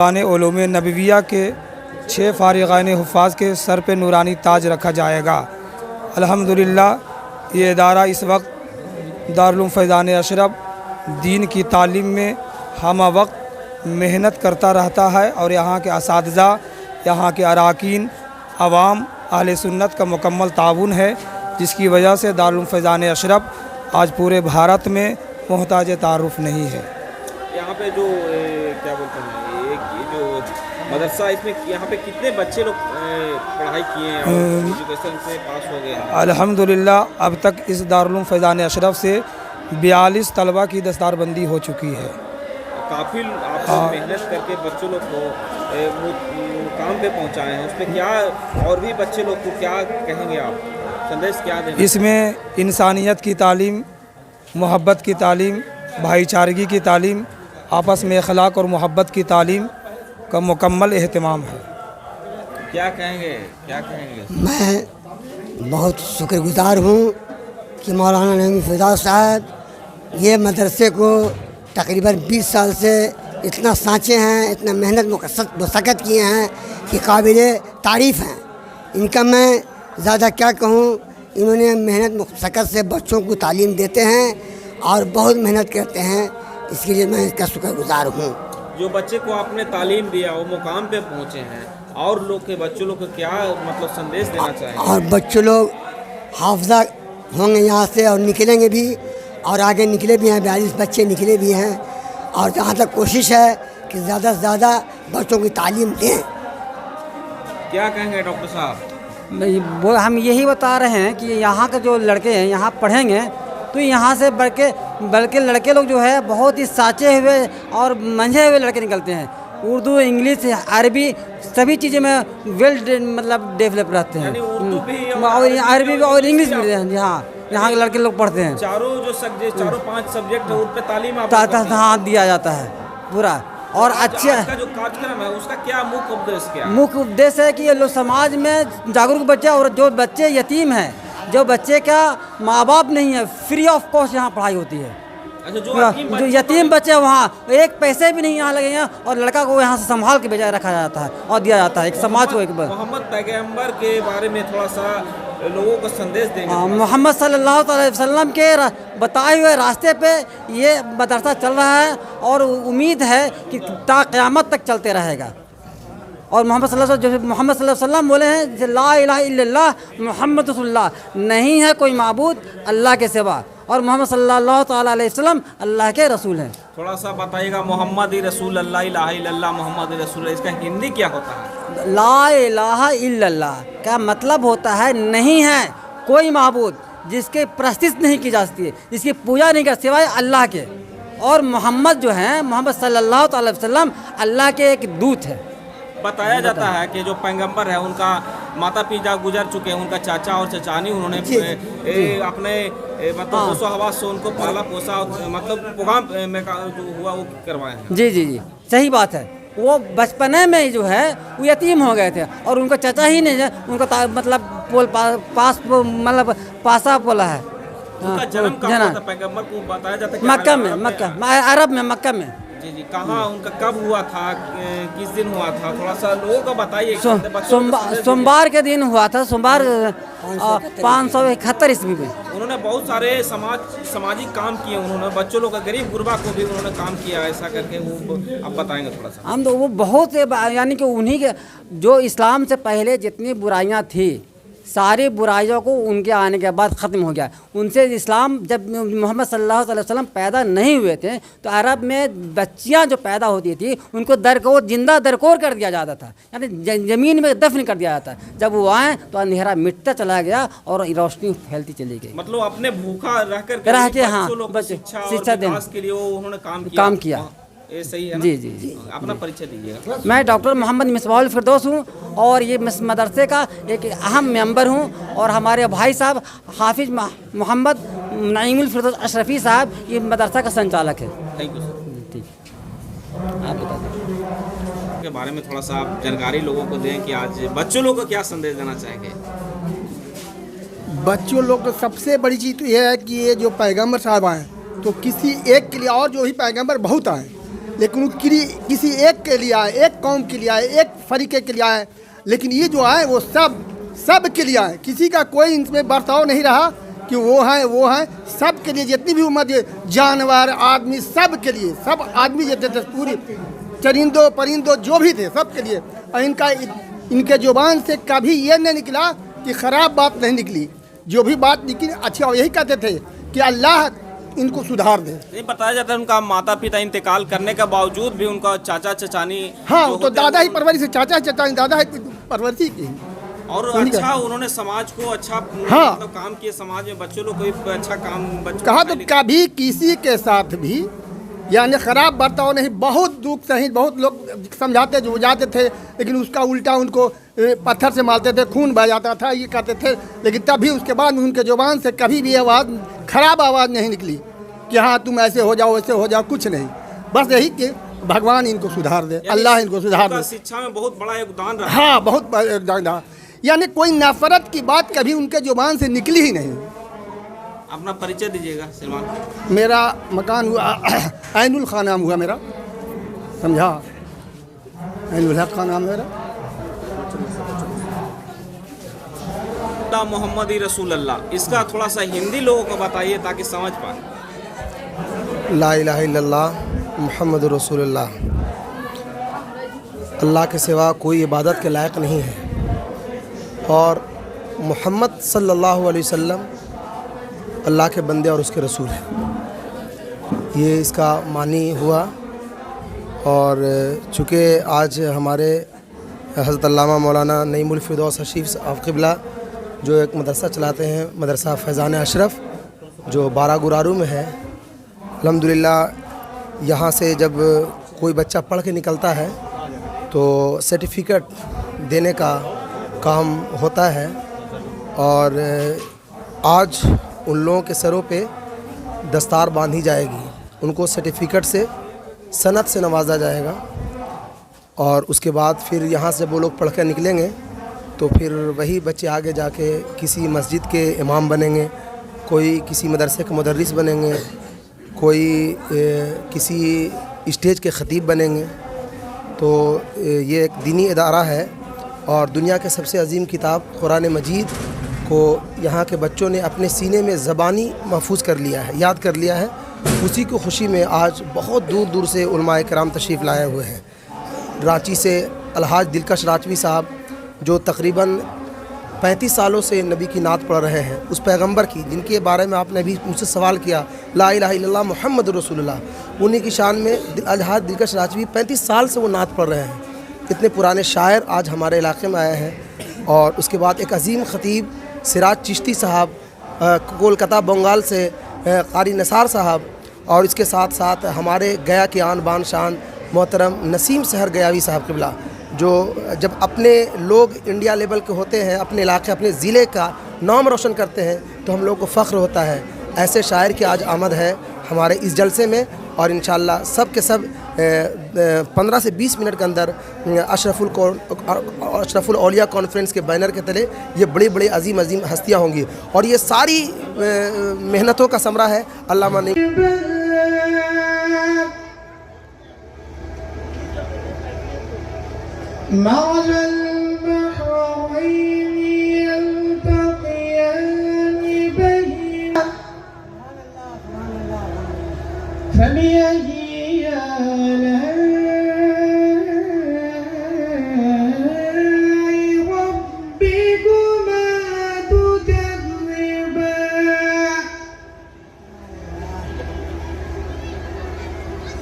उलूम नबविया के 6 फ़ारिग़ान हुफ़ाज़ के सर पे नूरानी ताज रखा जाएगा। अल्हम्दुलिल्लाह ये इदारा इस वक्त दारुल फैज़ान अशरफ दीन की तालीम में हम वक्त मेहनत करता रहता है और यहाँ के असातिज़ा, यहाँ के अरकान, अवाम, अहले सुन्नत का मुकम्मल ताउन है, जिसकी वजह से दारुल फैज़ान अशरफ आज पूरे भारत में मोहताज तारुफ़ नहीं है। यहाँ पे जो क्या बोलते हैं ये जो मदरसा, इसमें यहाँ पे कितने बच्चे लोग पढ़ाई किए हैं और एजुकेशन से पास हो गए हैं? अल्हम्दुलिल्लाह अब तक इस दारुल फैज़ान अशरफ से 42 तलबा की दस्तारबंदी हो चुकी है। काफ़ी आप लोग मेहनत करके बच्चों लोग को मुकाम पे पहुँचाए हैं, उस पर क्या और भी बच्चे लोग को क्या कहेंगे आप, संदेश क्या देंगे? इसमें इंसानियत की तालीम, मोहब्बत की तालीम, भाईचारगी की तालीम, आपस में अखलाक और मोहब्बत की तालीम का मुकम्मल एहतमाम है। क्या कहेंगे? मैं बहुत शुक्रगुजार हूँ कि मौलाना नईमुल फ़िदा साहब ये मदरसे को तकरीबन 20 साल से इतना सांचे हैं, इतना मेहनत मशक्क़त किए हैं कि काबिल तारीफ़ हैं। इनका मैं ज़्यादा क्या कहूँ, इन्होंने मेहनत मशक्क़त से बच्चों को तालीम देते हैं और बहुत मेहनत करते हैं, इसके लिए मैं इसका शुक्रगुजार हूँ। जो बच्चे को आपने तालीम दिया वो मुकाम पे पहुँचे हैं, और लोग के बच्चों लोग को क्या मतलब संदेश देना चाहेंगे? और बच्चों लोग हाफ़िज़ा होंगे यहाँ से और निकलेंगे भी, और आगे निकले भी हैं, 42 बच्चे निकले भी हैं, और जहाँ तक कोशिश है कि ज़्यादा से ज़्यादा बच्चों की तालीम दें। क्या कहेंगे डॉक्टर साहब? वो हम यही बता रहे हैं कि यहाँ के जो लड़के हैं यहाँ पढ़ेंगे तो यहाँ से बल्कि लड़के लोग जो है बहुत ही साचे हुए और मंझे हुए लड़के निकलते हैं। उर्दू, इंग्लिश, अरबी सभी चीज़ें में मतलब डेवलप रहते हैं, और अरबी और इंग्लिश भी यहाँ के लड़के लोग पढ़ते हैं। चारों 5 सब्जेक्ट है उन पे तालीम हाँ दिया जाता है पूरा। और अच्छा जो कार्यक्रम है उसका क्या मुख्य उद्देश्य क्या है? मुख्य उद्देश्य है कि ये लोग समाज में जागरूक बच्चे, और जो बच्चे यतीम हैं, जो बच्चे का माँ बाप नहीं है, फ्री ऑफ कॉस्ट यहाँ पढ़ाई होती है। अच्छा, जो यतीम बच्चे वहाँ एक पैसे भी नहीं यहाँ लगेंगे, और लड़का को यहाँ से संभाल के भेजा रखा जाता है और दिया जाता है एक समाज को। एक बार मोहम्मद पैगंबर के बारे में थोड़ा सा लोगों को संदेश देंगे। मोहम्मद सल्लल्लाहु अलैहि वसल्लम के बताए हुए रास्ते पे ये मदरसा चल रहा है, और उम्मीद है कि ता क़यामत तक चलते रहेगा। और मोहम्मद सल्लल्लाहु अलैहि वसल्लम बोले हैं कि ला इलाहा इल्लल्लाह मुहम्मद रसूलुल्लाह, नहीं है कोई माबूद अल्लाह के सिवा, और मोहम्मद सल्लल्लाहु ताला अलैहि वसल्लम अल्लाह के रसूल हैं। थोड़ा सा बताइएगा, मोहम्मद ही रसूल अल्लाह, इलाहा इल्लल्लाह मोहम्मद ही रसूल, इसका हिंदी क्या होता है? ला इलाहा इल्लल्लाह का मतलब होता है नहीं है कोई माबूद जिसके प्रस्तित नहीं की जा सकती है, जिसकी पूजा नहीं कर सिवाय अल्लाह के, और मोहम्मद जो हैं, मोहम्मद सल्लल्लाहु अलैहि वसल्लम अल्लाह के एक दूत है। बताया जाता है कि जो पैगंबर है उनका माता पिता गुजर चुके हैं, उनका चाचा और चचानी उन्होंने अपने मतलब होशो हवास से उनको पाला पोसा, मतलब प्रोग्राम में जो हुआ वो करवाए हैं। जी सही बात है। वो बचपने में जो है वो यतीम हो गए थे, और उनका चाचा ही नहीं है, उनका मतलब मतलब पासा बोला है। उनका जन्म कहाँ हुआ था पैगंबर को? बताया जाता है मक्का में, अरब में, मक्का में। जी कहाँ उनका कब हुआ था, किस दिन हुआ था, थोड़ा सा लोगों को बताइए। सोमवार के दिन हुआ था, सोमवार 571 ईस्वी में। उन्होंने बहुत सारे सामाजिक काम किए, उन्होंने बच्चों लोग का, गरीब गुरबा को भी उन्होंने काम किया, ऐसा करके वो आप बताएंगे थोड़ा सा? हम तो वो बहुत यानी कि उन्हीं के जो इस्लाम से पहले जितनी बुराइयां थी, सारी बुराइयों को उनके आने के बाद ख़त्म हो गया। उनसे इस्लाम, जब मोहम्मद सल्लल्लाहु अलैहि वसल्लम पैदा नहीं हुए थे तो अरब में बच्चियां जो पैदा होती थी उनको जिंदा दरकोर कर दिया जाता था, यानी ज़मीन में दफन कर दिया जाता। जब वो आए तो अंधेरा मिटता चला गया और रोशनी फैलती चली गई। मतलब अपने भूखा रह के हाँ, शिक्षा देने के लिए उन्होंने काम किया। ये सही है ना? जी। अपना परिचय दीजिएगा। मैं डॉक्टर मोहम्मद मिसबाहुल फिरदौस हूँ, और ये मदरसे का एक अहम मेंबर हूँ, और हमारे भाई साहब हाफिज मोहम्मद नईमुल फिरदौस अशरफी साहब ये मदरसा का संचालक है। Thank you sir. ठीक, आप बता दें के बारे में थोड़ा सा आप जानकारी लोगों को दें कि आज बच्चों लोगों को क्या संदेश देना चाहेंगे? बच्चों लोग को सबसे बड़ी चीज़ तो यह है कि ये जो पैगंबर साहब आए तो किसी एक के लिए, और जो ही पैगंबर बहुत आए लेकिन वो किसी एक के लिए आए, एक कौम के लिए आए, एक फरीके के लिए आए। लेकिन ये जो आए वो सब के लिए आए, किसी का कोई इनमें बर्ताव नहीं रहा कि वो हैं, सब के लिए जितनी भी उम्मत है, जानवर आदमी सब के लिए, सब आदमी जितने थे पूरी चरिंदों परिंदों जो भी थे सब के लिए। और इनके ज़ुबान से कभी ये नहीं निकला कि ख़राब बात नहीं निकली, जो भी बात निकली अच्छी। और यही कहते थे कि अल्लाह इनको सुधार दे। ये बताया जाता है उनका माता पिता इंतकाल करने के बावजूद भी उनका चाचा चचानी, हाँ तो दादा ही परवरिश, चाचा चचानी दादा ही परवरिश की। और अच्छा उन्होंने समाज को अच्छा हाँ। मतलब काम किए, समाज में बच्चों लोग कोई अच्छा काम बच्चों कहा को तो कभी किसी के साथ भी यानी ख़राब बर्ताव नहीं। बहुत दुख सही, बहुत लोग समझाते जो जाते थे, लेकिन उसका उल्टा उनको पत्थर से मारते थे, खून बह जाता था, ये कहते थे। लेकिन तभी उसके बाद उनके ज़ुबान से कभी भी आवाज़, ख़राब आवाज़ नहीं निकली कि हाँ तुम ऐसे हो जाओ वैसे हो जाओ, कुछ नहीं। बस यही कि भगवान इनको सुधार दे, अल्लाह इनको सुधार दे। शिक्षा में बहुत बड़ा योगदान रहा। हाँ बहुत योगदान रहा, यानी कोई नफ़रत की बात कभी उनके ज़ुबान से निकली ही नहीं। अपना परिचय दीजिएगा सलमान। मेरा मकान हुआ ऐनुल खान नाम हुआ मेरा, समझा, ऐनुल हक खान नाम मेरा। मोहम्मद रसूल अल्लाह, इसका थोड़ा सा हिंदी लोगों को बताइए ताकि समझ पाए। ला इलाहा इल्लल्लाह मुहम्मद रसूलुल्लाह, अल्लाह के सिवा कोई इबादत के लायक नहीं है और मोहम्मद सल्लल्लाहु अलैहि वसल्लम अल्लाह के बंदे और उसके रसूल हैं। ये इसका मानी हुआ। और चूँकि आज हमारे हज़रत अल्लामा मौलाना नईमुल फ़िरदौस हशीफ साहब क़िबला जो एक मदरसा चलाते हैं, मदरसा फैज़ान अशरफ, जो बारा गुरारू में है, अल्हम्दुलिल्लाह यहाँ से जब कोई बच्चा पढ़ के निकलता है तो सर्टिफिकेट देने का काम होता है। और आज उन लोगों के सरों पे दस्तार बांधी जाएगी, उनको सर्टिफिकेट से सनद से नवाजा जाएगा। और उसके बाद फिर यहाँ से वो लोग पढ़ कर निकलेंगे तो फिर वही बच्चे आगे जाके किसी मस्जिद के इमाम बनेंगे, कोई किसी मदरसे के मुदर्रिस बनेंगे, कोई किसी स्टेज के ख़तीब बनेंगे। तो ये एक दीनी इदारा है और दुनिया के सबसे अजीम किताब कुरान मजीद को यहाँ के बच्चों ने अपने सीने में ज़बानी महफूज कर लिया है, याद कर लिया है। उसी को खुशी में आज बहुत दूर दूर से उलमाए किराम तशरीफ़ लाए हुए हैं। रांची से अलहाज दिलकश राजवी साहब जो तकरीबन 35 सालों से नबी की नात पढ़ रहे हैं, उस पैगंबर की जिनके बारे में आपने अभी मुझसे सवाल किया, ला इलाहा इल्लल्लाह मुहम्मद रसूलुल्लाह, उन्हीं की शान में अलहाज दिलकश राजवी 35 साल से वो नात पढ़ रहे हैं। इतने पुराने शायर आज हमारे इलाके में आए हैं। और उसके बाद एक अजीम ख़तीब सिराज चिश्ती साहब, कोलकाता बंगाल से कारी नसार साहब, और इसके साथ साथ हमारे गया के आन बान शान मोहतरम नसीम सहर गयावी साहब क़िबला, जो जब अपने लोग इंडिया लेवल के होते हैं, अपने इलाके अपने ज़िले का नाम रोशन करते हैं तो हम लोग को फ़ख्र होता है। ऐसे शायर की आज आमद है हमारे इस जलसे में। और इंशाअल्लाह सब के सब 15 से 20 मिनट के अंदर अशरफुल औलिया कॉन्फ्रेंस के बैनर के तले ये बड़ी बड़ी अजीम अजीम हस्तियाँ होंगी। और ये सारी मेहनतों का समरा है। अल्लामा ने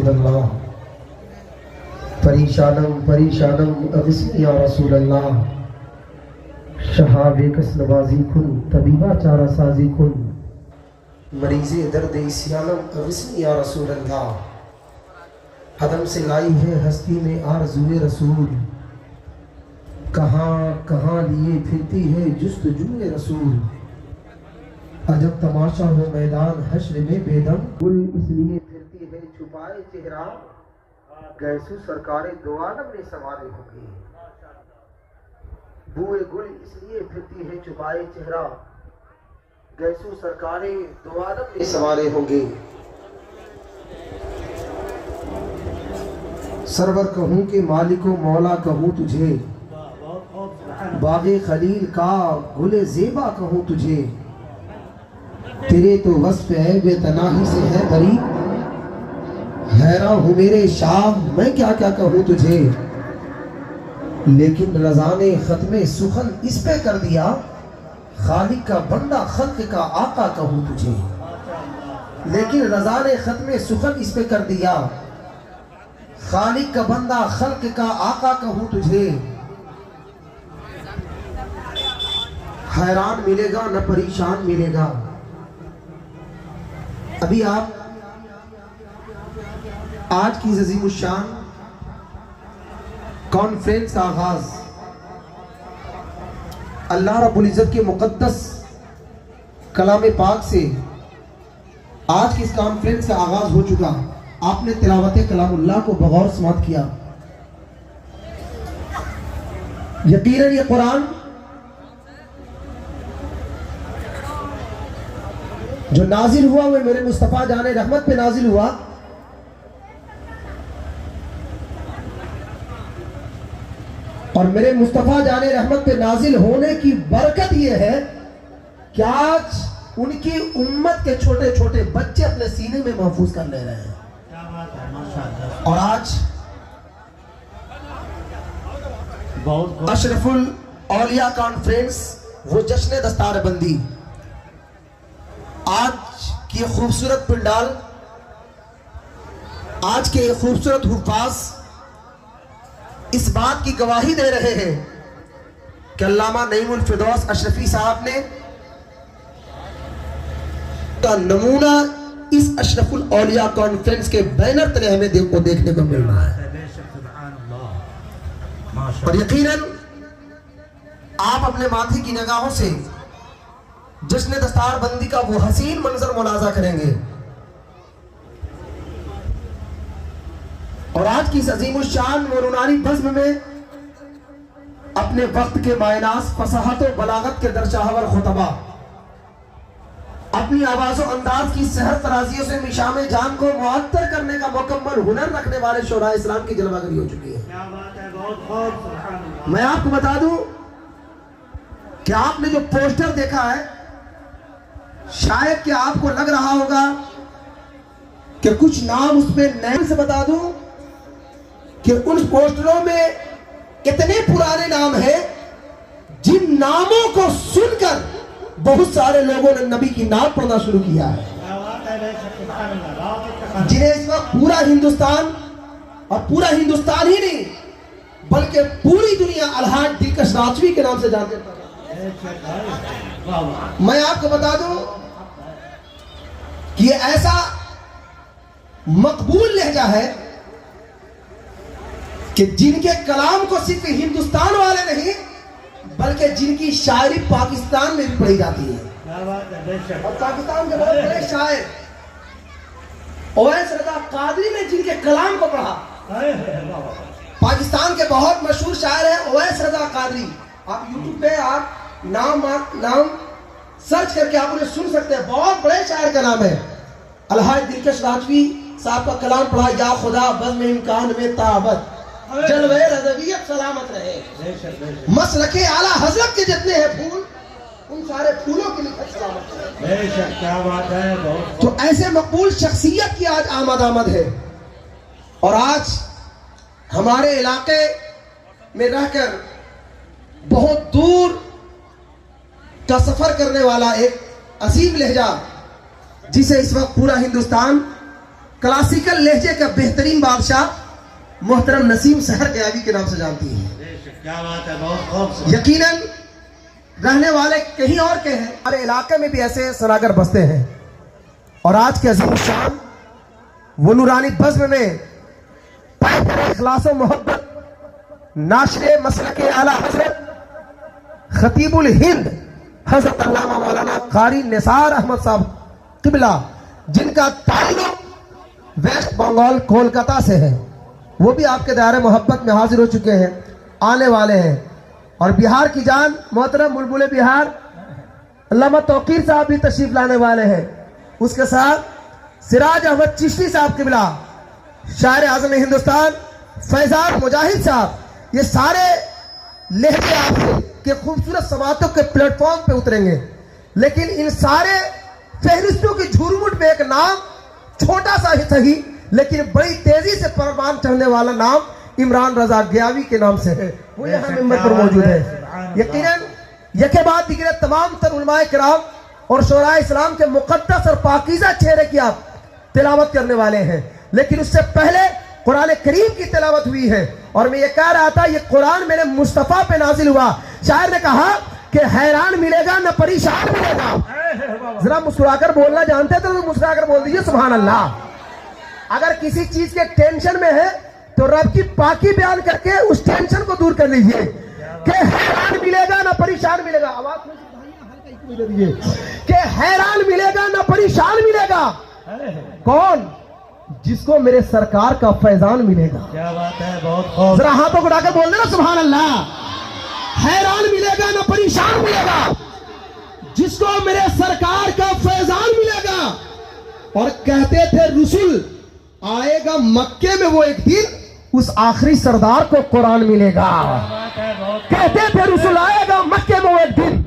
रसूल अल्लाह, परेशानम परेशानम अगिस्नी या रसूल अल्लाह, शहाब कस नवाजी कुन तबीबा चारा साजी कुन, मरीज़े दर्द इस्यानम अगिस्नी या रसूल अल्लाह, हदम से लाई है हस्ती में आरज़ुए रसूल, कहाँ कहाँ लिए फिरती है जुस्तजुए रसूल, अजब तमाशा हो मैदान हश्र में बेदम, गुल इसलिए फिरती है छुपाए चेहरा, गैसू सरकारें दो आलम में सवारे होंगे, बुए गुल इसलिए फिरती है छुपाए चेहरा, गैसू सरकारें दो आलम में सवारे होंगे, सरवर कहूँ के मालिको मौला कहूँ तुझे, बागे खलील का गुले ज़ेबा कहूँ तुझे, तेरे तो वस्फ है बेतनाही से है बरी, हैरान हूँ मेरे शाह मैं क्या क्या कहूँ तुझे, लेकिन रज़ा ने ख़त्मे सुखन इस पे कर दिया, खालिक का बंदा खल्क़ का आका कहूँ तुझे, लेकिन रज़ा ने ख़त्मे सुखन इस पे कर दिया, खालिक का बंदा खल्क़ का आका कहूँ तुझे, हैरान मिलेगा न परेशान मिलेगा। अभी आप आज की अज़ीमुश्शान कॉन्फ्रेंस का आगाज अल्लाह रब्बुल इज़्ज़त के मुक़द्दस कलाम पाक से आज की इस कॉन्फ्रेंस का आगाज हो चुका। आपने तिलावत कलामुल्लाह को बगौर समात किया। यकीनन ये कुरान जो नाजिल हुआ वो मेरे मुस्तफ़ा जाने रहमत पे नाजिल हुआ, और मेरे मुस्तफ़ा जाने रहमत पे नाजिल होने की बरकत ये है कि आज उनकी उम्मत के छोटे छोटे बच्चे अपने सीने में महफूज कर ले रहे हैं। और आज अशरफुल औलिया कॉन्फ्रेंस वो जश्न दस्तारबंदी, आज की खूबसूरत पंडाल, आज के खूबसूरत हुफ़ाज़ इस बात की गवाही दे रहे हैं कि अल्लामा नईमुल फिरदौस अशरफी साहब ने का नमूना इस अशरफुल औलिया कॉन्फ्रेंस के बैनर तले हमें देखने को मिल रहा है। और यकीनन आप अपने माथे की निगाहों से जश्न दस्तारबंदी का वो हसीन मंजर मुलाजा करेंगे। और आज की इस अज़ीमुश्शान व रूनानी बज़्म में अपने वक्त के मायनास फसाहत व बलागत के दरचाहवर खुतबा, अपनी आवाज़ और अंदाज की सहर तराजियों से मिशाम जान को मुअत्तर करने का मुकम्मल हुनर रखने वाले शोरा इस्लाम की जलवागरी हो चुकी है। मैं आपको बता दूं कि आपने जो पोस्टर देखा है, शायद कि आपको लग रहा होगा कि कुछ नाम उसमें नए से बता दूं कि उन पोस्टरों में कितने पुराने नाम हैं जिन नामों को सुनकर बहुत सारे लोगों ने नबी की नाम पढ़ना शुरू किया है, जिन्हें इस वक्त पूरा हिंदुस्तान, और पूरा हिंदुस्तान ही नहीं बल्कि पूरी दुनिया अलहाज दिलकश राजवी के नाम से जानते हैं। मैं आपको बता दूं कि ये ऐसा मकबूल लहजा है कि जिनके कलाम को सिर्फ हिंदुस्तान वाले नहीं बल्कि जिनकी शायरी पाकिस्तान में भी पढ़ी जाती है। और पाकिस्तान के बहुत बड़े शायर ओवैस रज़ा कादरी ने जिनके कलाम को पढ़ा, पाकिस्तान के बहुत मशहूर शायर है ओवैस रज़ा कादरी। आप यूट्यूब पे आप नाम सर्च करके आप उन्हें सुन सकते हैं। बहुत बड़े शायर का नाम है। अलहाज दिलकश राजवी साहब का कलाम पढ़ा, या खुदा बज़्म इम्कान में ताबत जलवे रज़वियत सलामत रहे, मसलके आला हज़रत के जितने हैं फूल उन सारे फूलों की लिखत सलामत रहे। क्या बात है। तो ऐसे मकबूल शख्सियत की आज आमद है। और आज हमारे इलाके में रहकर बहुत दूर का सफर करने वाला एक असीम लहजा जिसे इस वक्त पूरा हिंदुस्तान क्लासिकल लहजे का बेहतरीन बादशाह मोहतरम नसीम सहर गयावी के नाम से जानती है। क्या बात है, बहुत खूब। यकीनन रहने वाले कहीं और के हैं, हमारे इलाके में भी ऐसे सनागर बसते हैं। और आज के अजीम शान वो नूरानी बज़्म में पैकर इखलास व मोहब्बत नाशरे मसलक आला हजरत खतीबुल हिंद हजरत अल्लामा मौलाना कारी निसार अहमद साहब किबला, जिनका ताल्लुक वेस्ट बंगाल कोलकाता से है, वो भी आपके दायरे मोहब्बत में हाजिर हो चुके हैं, आने वाले हैं। और बिहार की जान मोहतरम बुलबुल बिहार अल्लामा तौकीर साहब भी तशरीफ लाने वाले हैं। उसके साथ सिराज अहमद चिश्ती साहब किबला, शायर आज़म हिंदुस्तान फैजान मुजाहिद साहब, ये सारे लहजे आपसे के खूबसूरत समातों के प्लेटफॉर्म पे उतरेंगे। लेकिन इन सारे फहरिस्तों की झुरमुट में एक नाम, छोटा सा ही सही लेकिन बड़ी तेजी से परवान चढ़ने वाला नाम इमरान रजा गयावी के नाम से है। वो यहाँ मिंबर पर मौजूद है। यकीनन यके बाद दिगरे तमाम तर उलमाए किराम और शोराए इस्लाम के मुकद्दस और पाकीज़ा चेहरे की आप तिलावत करने वाले हैं। लेकिन उससे पहले कुरान करीम की तिलावत हुई है। और मैं ये कह रहा था, ये कुरान मेरे मुस्तफ़ा पे नाजिल हुआ। शायर ने कहा कि हैरान मिलेगा न परेशान मिलेगा। जरा मुस्कुराकर बोलना जानते हैं तो मुस्कुराकर बोल दीजिए सुभान अल्लाह। अगर किसी चीज के टेंशन में है तो रब की पाकी बयान करके उस टेंशन को दूर कर लीजिए कि हैरान मिलेगा न परेशान मिलेगा। आवाज दीजिए कि हैरान मिलेगा न परेशान मिलेगा। कौन? जिसको मेरे सरकार का फैजान मिलेगा। क्या बात है, बहुत खूब। जरा हाथों को उठाकर बोल देना सुभान अल्लाह। हैरान मिलेगा ना परेशान मिलेगा, जिसको मेरे सरकार का फैजान मिलेगा। और कहते थे रसूल आएगा मक्के में वो एक दिन, उस आखिरी सरदार को कुरान मिलेगा। कहते थे रसूल आएगा मक्के में वो एक दिन,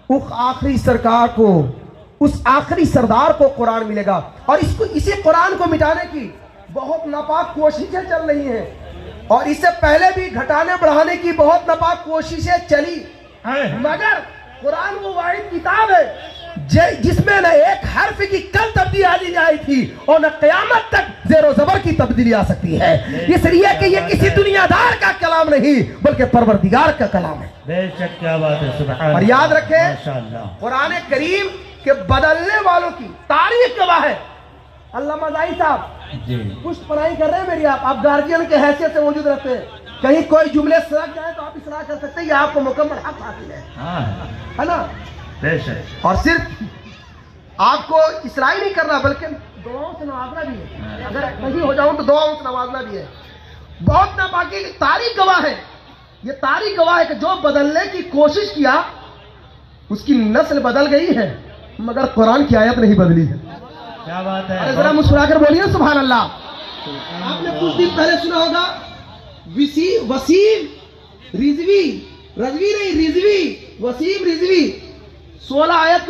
उस आखिरी सरकार को, उस आखिरी सरदार को कुरान मिलेगा। और इसको, इसी कुरान को मिटाने की बहुत नापाक कोशिशें चल रही हैं। और इससे पहले भी घटाने बढ़ाने की बहुत नापाक कोशिशें चली, मगर कुरान वो वाहिद किताब है जिसमें न एक हर्फ की कल तब्दीली आई थी और न क़यामत तक ज़ेरो ज़बर की तब्दीली आ सकती है। इसलिए कि ये किसी दुनियादार का कलाम नहीं बल्कि परवरदिगार का कलाम है। बेशक, क्या बात है, सुभान। और याद रखें, माशाअल्लाह, कुरान करीम के बदलने वालों की तारीफ गवाह है। अल्लामा ज़ाही साहब पुष्ट पढ़ाई कर रहे हैं मेरी, आप गार्जियन के हैसियत से मौजूद रहते हैं। कहीं कोई जुमले सड़क जाए तो आप इसरार कर सकते हैं, ये आपको मुकम्मल हक हासिल है ना। बेशक। और सिर्फ आपको इसराई नहीं करना बल्कि दुआओं से नवाजना भी है। अगर कहीं हो जाऊं तो दुआओं से नवाजना भी है। बहुत नापाकी की तारीख गवाह है। ये तारीख गवाह है कि जो बदलने की कोशिश किया उसकी नस्ल बदल गई है, मगर कुरान की आयत नहीं बदली है। क्या बात है। अरे जरा मुस्कुराकर बोलिए सुभान अल्लाह। आपने कुछ दिन पहले सुना होगा वसीम रिजवी, रजवी नहीं रिजवी, वसीम रिजवी 16 आयत